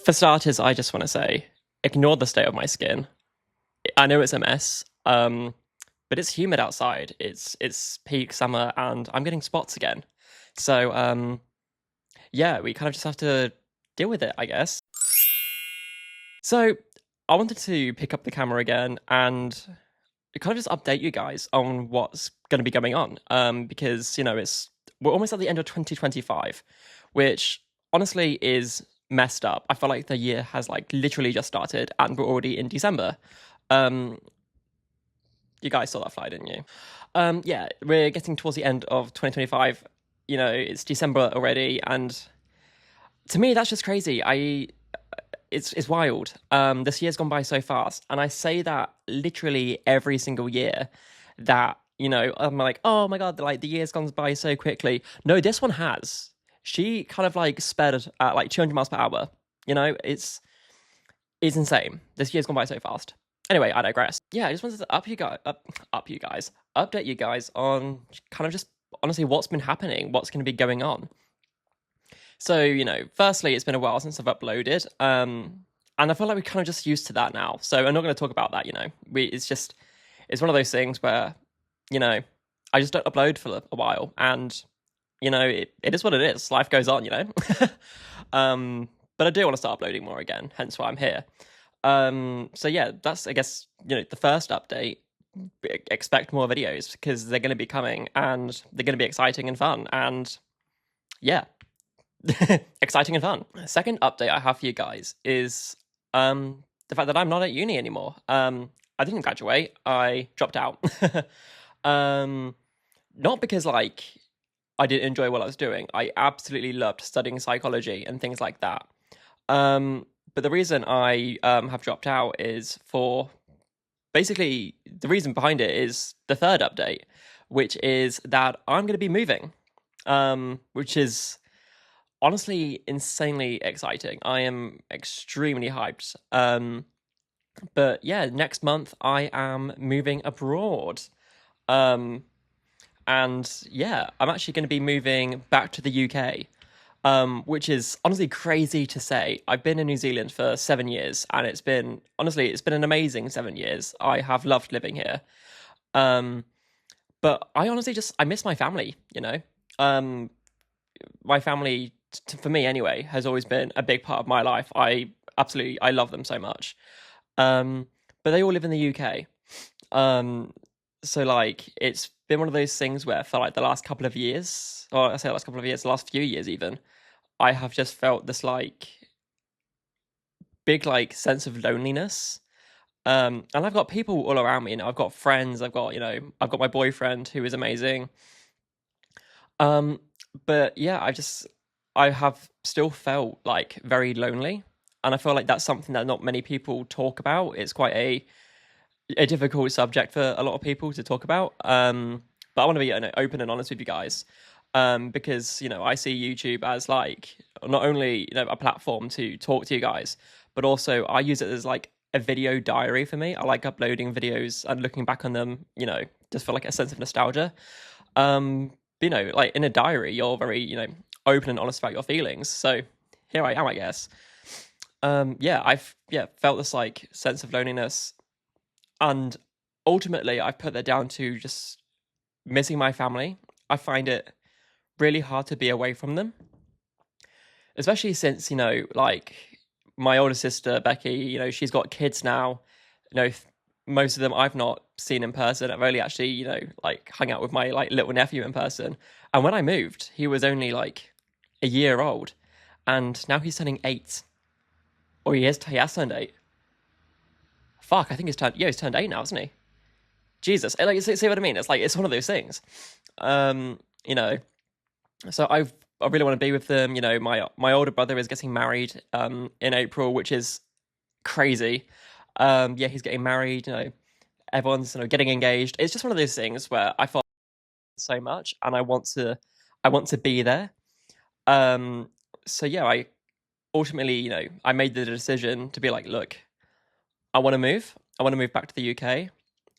For starters, I just want to say, ignore the state of my skin. I know it's a mess, but it's humid outside. It's peak summer, and I'm getting spots again. So yeah, we kind of just have to deal with it, I guess. So I wanted to pick up the camera again and kind of just update you guys on what's going to be going on, because we're almost at the end of 2025, which honestly is messed up. I feel like the year has like literally just started and we're already in December. You guys saw that fly, didn't you? Yeah, we're getting towards the end of 2025. It's December already, and to me that's just crazy. It's wild. This year's gone by so fast, and I say that literally every single year. That I'm like, oh my god, like the year's gone by so quickly. No, this one has. She kind of like sped at like 200 miles per hour. It's insane. This year's gone by so fast. Anyway, I digress. Yeah, I just wanted to update you guys on kind of just honestly what's been happening, what's going to be going on. So, firstly, it's been a while since I've uploaded, and I feel like we're kind of just used to that now. So I'm not going to talk about that, it's one of those things where, I just don't upload for a while, and, it is what it is. Life goes on, but I do want to start uploading more again, hence why I'm here. So yeah, that's, I guess, the first update. Expect more videos because they're going to be coming, and they're going to be exciting and fun, and yeah. Exciting and fun. Second update I have for you guys is the fact that I'm not at uni anymore. I didn't graduate. I dropped out. Not because like I didn't enjoy what I was doing. I absolutely loved studying psychology and things like that. But the reason I have dropped out is for basically the reason behind it is the third update, which is that I'm going to be moving, which is honestly insanely exciting. I am extremely hyped. But yeah, next month I am moving abroad. And yeah, I'm actually going to be moving back to the UK, which is honestly crazy to say. I've been in New Zealand for 7 years, and it's been an amazing 7 years. I have loved living here. But I honestly I miss my family, my family, for me anyway, has always been a big part of my life. I love them so much. But they all live in the UK. So like it's been one of those things where for like the last couple of years, or I say the last couple of years, the last few years even, I have just felt this like big like sense of loneliness. And I've got people all around me, I've got friends, I've got my boyfriend who is amazing. But yeah, I have still felt like very lonely, and I feel like that's something that not many people talk about. It's quite a difficult subject for a lot of people to talk about. But I want to be open and honest with you guys, because I see YouTube as like not only a platform to talk to you guys, but also I use it as like a video diary for me. I like uploading videos and looking back on them, just for like a sense of nostalgia. Like in a diary, you're very, open and honest about your feelings. So here I am, I guess. I've felt this like sense of loneliness, and ultimately I've put that down to just missing my family. I find it really hard to be away from them, especially since like my older sister Becky, she's got kids now. Most of them I've not seen in person. I've only actually like hung out with my like little nephew in person. And when I moved, he was only like a year old, and now he's turning 8. Or he has turned 8. Fuck, I think he's turned 8 now, isn't he? Jesus, like, see what I mean? It's like, it's one of those things. So I really want to be with them. My older brother is getting married in April, which is crazy. He's getting married, everyone's getting engaged. It's just one of those things where I feel so much, and I want to be there. So yeah, I ultimately, I made the decision to be like, look, I want to move back to the UK.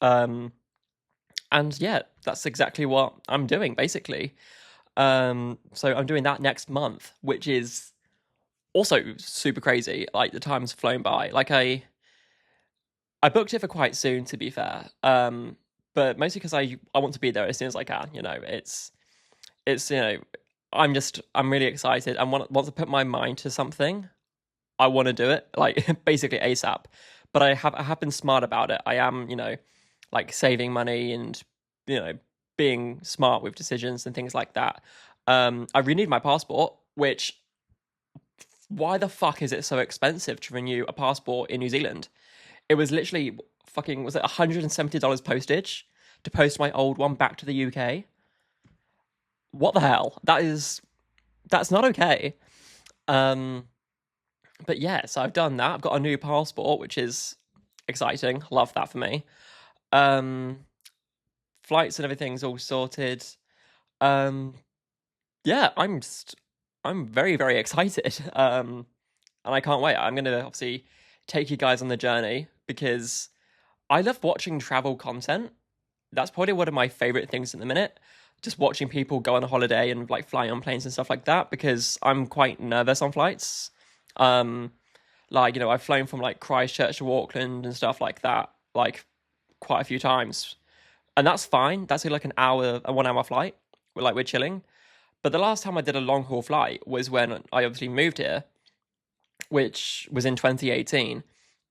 And yeah, that's exactly what I'm doing basically. So I'm doing that next month, which is also super crazy. Like the time's flown by. Like I booked it for quite soon, to be fair. But mostly because I want to be there as soon as I can. You know, it's I'm really excited. And once I put my mind to something, I want to do it, like basically ASAP. But I have been smart about it. I am, like saving money and you know being smart with decisions and things like that. I renewed my passport, which why the fuck is it so expensive to renew a passport in New Zealand? It was literally fucking was it $170 postage to post my old one back to the UK. What the hell? That's not okay. Um, but yeah, so I've done that. I've got a new passport, which is exciting. Love that for me. Um, Flights and everything's all sorted. Um, yeah, I'm very very excited. And I can't wait. I'm gonna obviously take you guys on the journey because I love watching travel content. That's probably one of my favorite things at the minute. Just watching people go on a holiday and like fly on planes and stuff like that because I'm quite nervous on flights. Um, like I've flown from like Christchurch to Auckland and stuff like that, like quite a few times, and that's fine. That's like a 1 hour flight. We're chilling. But the last time I did a long haul flight was when I obviously moved here, which was in 2018,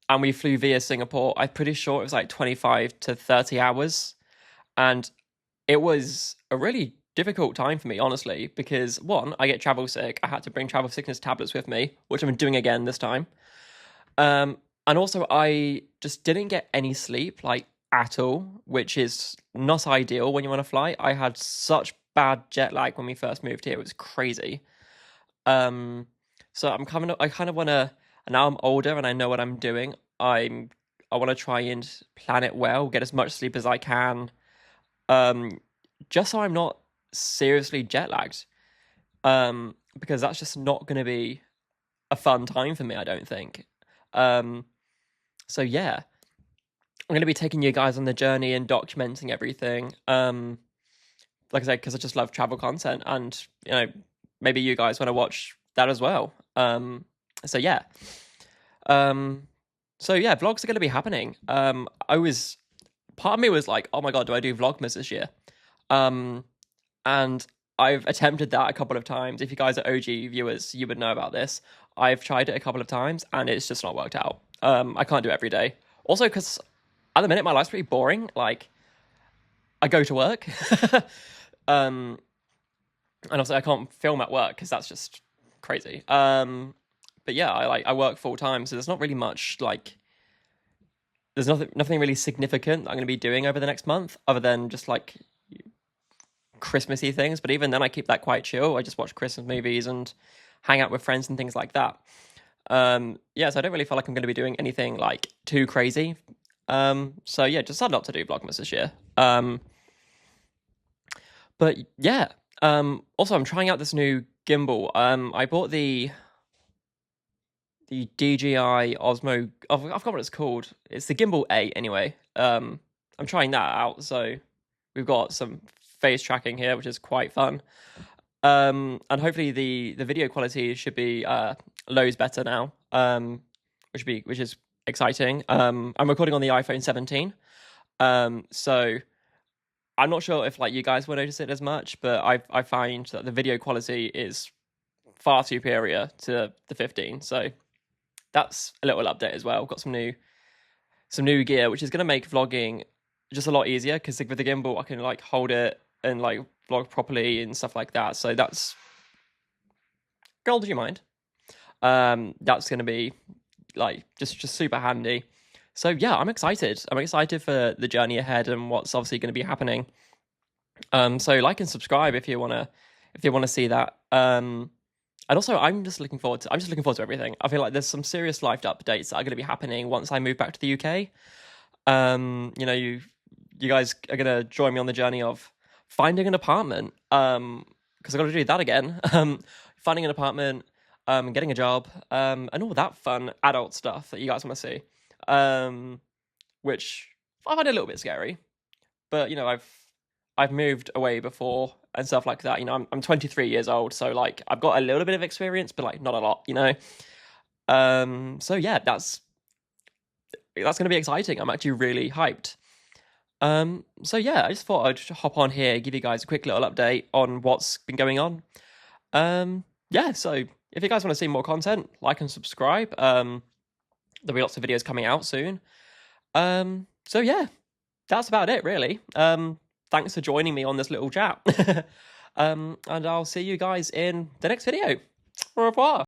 and we flew via Singapore. I'm pretty sure it was like 25 to 30 hours, and it was a really difficult time for me, honestly, because one, I get travel sick. I had to bring travel sickness tablets with me, which I'm doing again this time. And also, I just didn't get any sleep, like at all, which is not ideal when you're on a flight. I had such bad jet lag when we first moved here; it was crazy. Um, so I kind of want to. Now I'm older and I know what I'm doing. I want to try and plan it well, get as much sleep as I can, um, just so I'm not seriously jet lagged. Because that's just not going to be a fun time for me, I don't think. Um, so yeah, I'm going to be taking you guys on the journey and documenting everything. Like I said, because I just love travel content, and maybe you guys want to watch that as well. So yeah, um, vlogs are going to be happening. I was Part of me was like, oh my god, do I do Vlogmas this year? Um, and I've attempted that a couple of times. If you guys are OG viewers, you would know about this. I've tried it a couple of times and it's just not worked out. I can't do it every day. Also, because at the minute my life's pretty boring. Like, I go to work, um, and also I can't film at work because that's just crazy. But yeah, I work full time, so there's not really much like there's nothing really significant that I'm going to be doing over the next month other than just like Christmassy things. But even then, I keep that quite chill. I just watch Christmas movies and hang out with friends and things like that. Yeah, so I don't really feel like I'm going to be doing anything like too crazy. So yeah, just decided not to do Vlogmas this year. But yeah. Also, I'm trying out this new gimbal. I bought the DJI Osmo. I forgot what it's called. It's the Gimbal 8 anyway. I'm trying that out. So we've got some face tracking here, which is quite fun. And hopefully the video quality should be loads better now. Which is exciting. I'm recording on the iPhone 17. So I'm not sure if like you guys will notice it as much, but I find that the video quality is far superior to the 15. So that's a little update as well. Got some new gear, which is going to make vlogging just a lot easier because with the gimbal I can like hold it and like vlog properly and stuff like that. So that's girl, did you mind? That's going to be like just super handy. So yeah, I'm excited. I'm excited for the journey ahead and what's obviously going to be happening. So like and subscribe if you wanna see that. And also, I'm just looking forward to everything. I feel like there's some serious life updates that are going to be happening once I move back to the UK. You guys are going to join me on the journey of finding an apartment. Because I've got to do that again. Finding an apartment, getting a job, and all that fun adult stuff that you guys want to see. Which I find a little bit scary, but I've moved away before and stuff like that. You know, I'm 23 years old, so like I've got a little bit of experience, but like not a lot, you know. So yeah, that's going to be exciting. I'm actually really hyped. So yeah, I just thought I'd hop on here, give you guys a quick little update on what's been going on. Yeah, so if you guys want to see more content, like and subscribe. There'll be lots of videos coming out soon. So yeah, that's about it, really. Thanks for joining me on this little chat. And I'll see you guys in the next video. Au revoir.